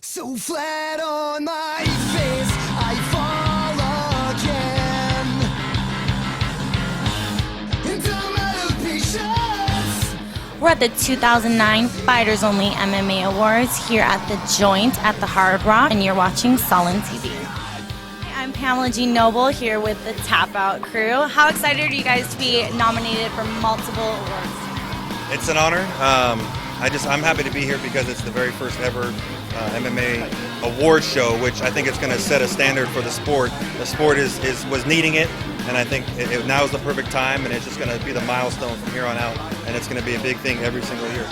So flat on my face, I fall again. And I'm out of patience. We're at the 2009 Fighters Only MMA Awards here at the Joint at the Hard Rock, and you're watching Sullen TV. Hi, I'm Pamela G. Noble here with the Tap Out crew. How excited are you guys to be nominated for multiple awards? It's an honor. I'm happy to be here because it's the very first ever MMA award show, which I think it's going to set a standard for the sport. The sport was needing it, and I think now is the perfect time, and it's just going to be the milestone from here on out, and it's going to be a big thing every single year.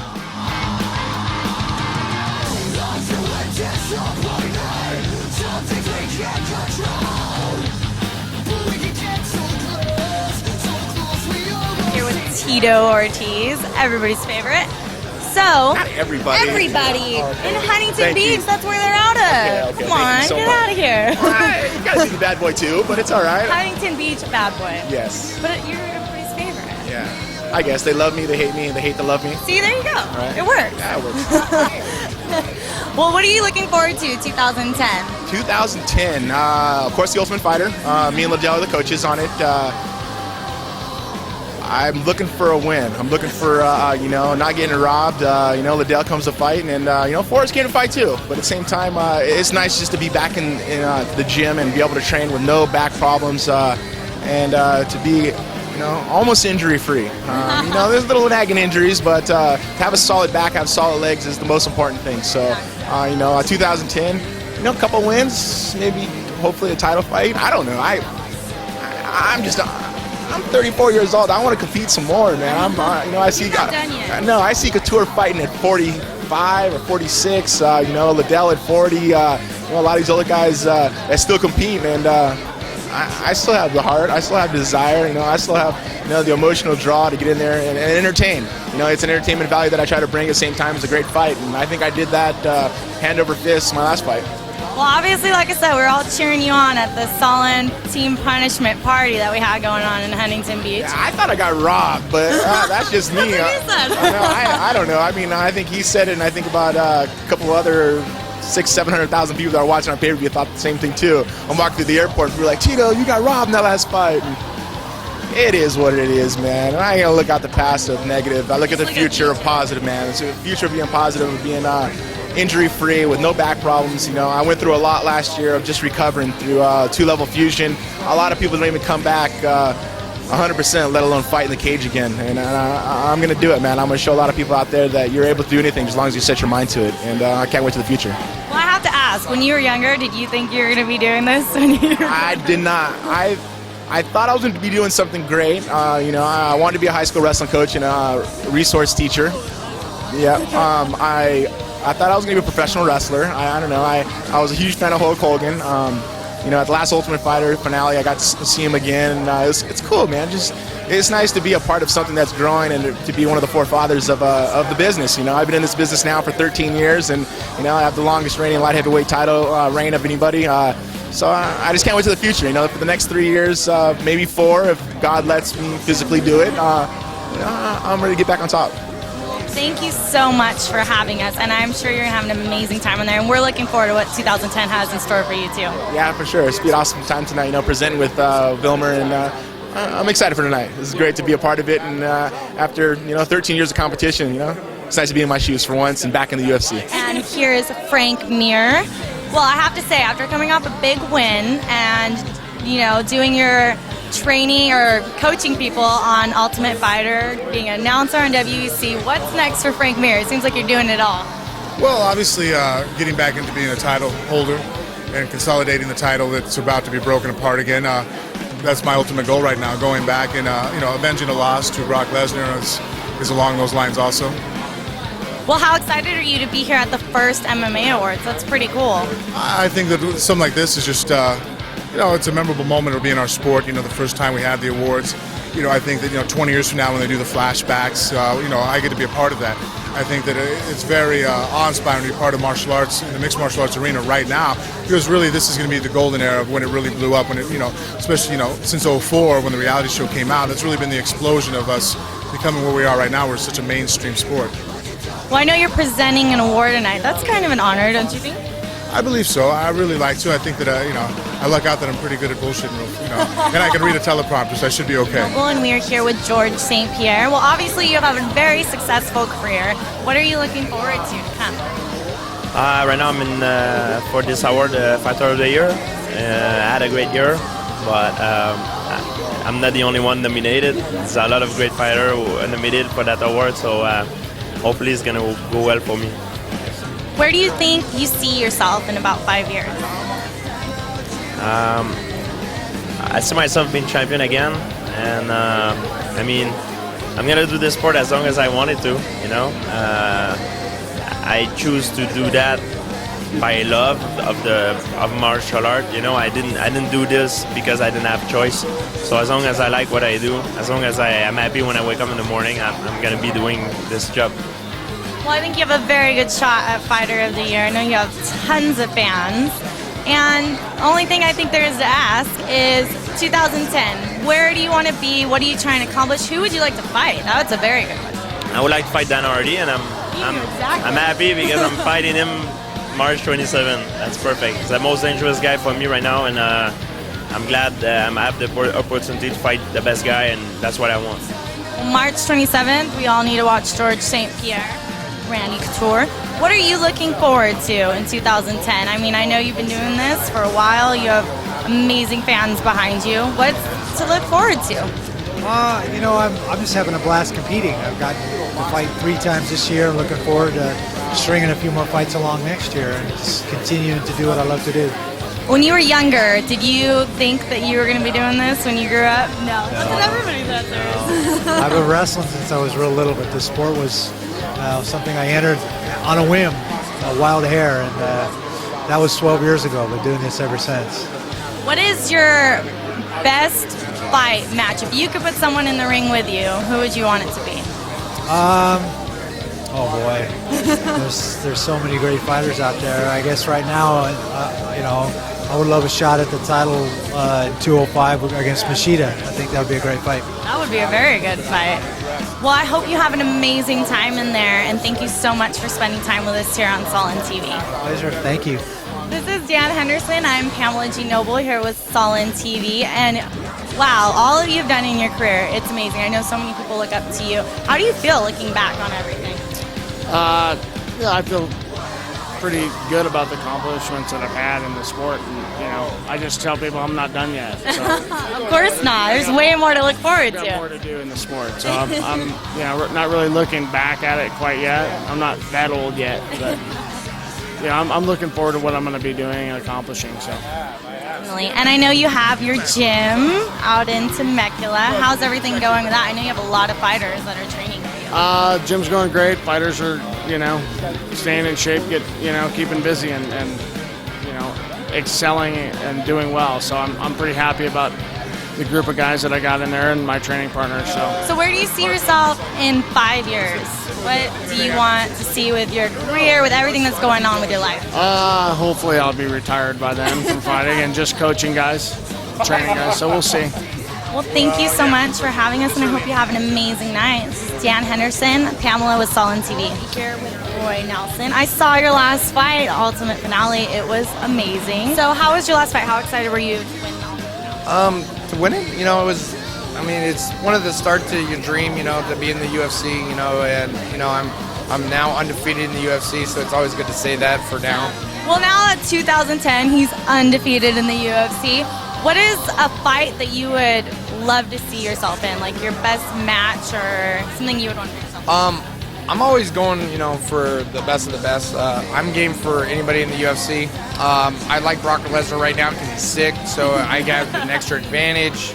Here with Tito Ortiz, everybody's favorite. So, not everybody. Everybody okay. in Huntington Thank Beach, you. that's where they're out of. Okay, Come on, so get much. out of here. You gotta be the bad boy too, but it's all right. Huntington Beach, bad boy. Yes. But you're everybody's favorite. Yeah. I guess they love me, they hate me, and they hate to love me. See, there you go. Right. It works. Yeah, it works. Well, what are you looking forward to 2010? 2010, of course, The Ultimate Fighter. Me and Liddell are the coaches on it. I'm looking for a win. I'm looking for, not getting robbed. Liddell comes to fight, and, Forrest came to fight too. But at the same time, it's nice just to be back in the gym and be able to train with no back problems and to be, almost injury-free. There's little nagging injuries, but to have a solid back, have solid legs is the most important thing. So, 2010, a couple wins, maybe, hopefully a title fight. I don't know. I'm 34 years old. I want to compete some more, man. I see. You're not done yet. No, I see Couture fighting at 45 or 46. Liddell at 40. A lot of these older guys that still compete, and I still have the heart. I still have the desire. I still have the emotional draw to get in there and entertain. It's an entertainment value that I try to bring at the same time as a great fight, and I think I did that hand over fist my last fight. Well, obviously, like I said, we're all cheering you on at the Sullen team punishment party that we had going on in Huntington Beach. Yeah, I thought I got robbed, but that's just me. That's what he said. I don't know. I mean, I think he said it, and I think about a couple other 700,000 people that are watching on pay-per-view thought the same thing too. I'm walking through the airport, and we're like, Tito, you got robbed in that last fight. And it is what it is, man. And I ain't gonna look at the past of negative. I look at the future of positive, man. It's the future of being positive, of being injury-free with no back problems. I went through a lot last year of just recovering through two-level fusion. A lot of people don't even come back 100%, let alone fight in the cage again. And I'm going to do it, man. I'm going to show a lot of people out there that you're able to do anything as long as you set your mind to it. And I can't wait to the future. Well, I have to ask, when you were younger, did you think you were going to be doing this? I did not. I thought I was going to be doing something great. I wanted to be a high school wrestling coach and a resource teacher. Yeah. I thought I was going to be a professional wrestler. I don't know. I was a huge fan of Hulk Hogan. At the last Ultimate Fighter finale, I got to see him again. And it's cool, man. It's nice to be a part of something that's growing and to be one of the forefathers of the business. I've been in this business now for 13 years, and I have the longest reigning light heavyweight title reign of anybody. So I just can't wait to the future. For the next 3 years, maybe 4, if God lets me physically do it. I'm ready to get back on top. Thank you so much for having us, and I'm sure you're going to have an amazing time in there, and we're looking forward to what 2010 has in store for you, too. Yeah, for sure. It's been an awesome time tonight, presenting with Vilmer, and I'm excited for tonight. This is great to be a part of it, and after, 13 years of competition, it's nice to be in my shoes for once and back in the UFC. And here's Frank Mir. Well, I have to say, after coming off a big win and, doing your training or coaching people on Ultimate Fighter, being an announcer on WEC, what's next for Frank Mir? It seems like you're doing it all. Well, obviously, getting back into being a title holder and consolidating the title that's about to be broken apart again. That's my ultimate goal right now, going back and, avenging a loss to Brock Lesnar is along those lines also. Well, how excited are you to be here at the first MMA Awards? That's pretty cool. I think that something like this is just, it's a memorable moment to be in our sport. The first time we have the awards. I think that 20 years from now when they do the flashbacks, I get to be a part of that. I think that it's very awe-inspiring to be part of martial arts in the mixed martial arts arena right now, because really this is going to be the golden era of when it really blew up. When it, especially since '04 when the reality show came out, it's really been the explosion of us becoming where we are right now. We're such a mainstream sport. Well, I know you're presenting an award tonight. That's kind of an honor, don't you think? I believe so. I really like to. I think that I luck out that I'm pretty good at bullshitting, and I can read a teleprompter, so I should be okay. Well, and we are here with Goerges St. Pierre. Well, obviously you have a very successful career. What are you looking forward to come? Right now I'm in for this award, Fighter of the Year. I had a great year, but I'm not the only one nominated. There's a lot of great fighters who are nominated for that award, so hopefully it's going to go well for me. Where do you think you see yourself in about 5 years? I see myself being champion again, and I mean, I'm going to do this sport as long as I wanted to, I choose to do that by love of martial art. I didn't do this because I didn't have a choice. So as long as I like what I do, as long as I am happy when I wake up in the morning, I'm going to be doing this job. Well, I think you have a very good shot at Fighter of the Year. I know you have tons of fans. And the only thing I think there is to ask is 2010. Where do you want to be? What are you trying to accomplish? Who would you like to fight? That's a very good question. I would like to fight Dan Hardy, and I'm happy because I'm fighting him March 27. That's perfect. He's the most dangerous guy for me right now, and I'm glad I have the opportunity to fight the best guy, and that's what I want. March 27th, we all need to watch Goerges St. Pierre, Randy Couture. What are you looking forward to in 2010? I mean, I know you've been doing this for a while. You have amazing fans behind you. What's to look forward to? I'm just having a blast competing. I've got to fight 3 times this year. I'm looking forward to stringing a few more fights along next year and just continuing to do what I love to do. When you were younger, did you think that you were going to be doing this when you grew up? No. That's what everybody's answer. I've been wrestling since I was real little, but the sport was something I entered on a whim, a wild hair, and that was 12 years ago, but doing this ever since. What is your best fight match? If you could put someone in the ring with you, who would you want it to be? Oh boy, there's so many great fighters out there. I guess right now, I would love a shot at the title in 205 against Machida. I think that would be a great fight. That would be a very good fight. Well, I hope you have an amazing time in there, and thank you so much for spending time with us here on Sullen TV. Pleasure. Thank you. This is Dan Henderson. I'm Pamela G. Noble here with Sullen TV, and wow, all of you've done in your career, it's amazing. I know so many people look up to you. How do you feel looking back on everything? I feel pretty good about the accomplishments that I've had in the sport, and I just tell people I'm not done yet. So. Of course not. There's way more to look forward to. I've got more to do in the sport, so I'm not really looking back at it quite yet. I'm not that old yet, but I'm looking forward to what I'm going to be doing and accomplishing. So. And I know you have your gym out in Temecula. How's everything going with that? I know you have a lot of fighters that are training for you. Gym's going great. Fighters are, staying in shape, keeping busy and excelling and doing well. So I'm pretty happy about the group of guys that I got in there and my training partners. So where do you see yourself in 5 years? What do you want to see with your career, with everything that's going on with your life? Hopefully I'll be retired by then from fighting and just coaching guys, training guys. So we'll see. Well, thank you so much for having us, and I hope you have an amazing night. This is Dan Henderson, Pamela with Sullen TV. Here with Roy Nelson. I saw your last fight, Ultimate Finale. It was amazing. So how was your last fight? How excited were you to win Ultimate? To win it, it was, it's one of the start to your dream, to be in the UFC, and, I'm now undefeated in the UFC, so it's always good to say that for now. Well, now at 2010, he's undefeated in the UFC. What is a fight that you would love to see yourself in, like your best match or something you would want for yourself? I'm always going, for the best of the best. I'm game for anybody in the UFC. I like Brock Lesnar right now because he's sick, so I got an extra advantage.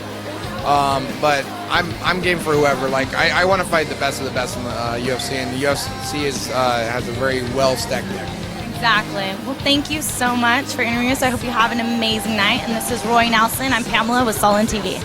But I'm game for whoever. Like I want to fight the best of the best in the UFC, and the UFC has a very well stacked deck. Exactly. Well, thank you so much for interviewing us. I hope you have an amazing night. And this is Roy Nelson. I'm Pamela with Sullen TV.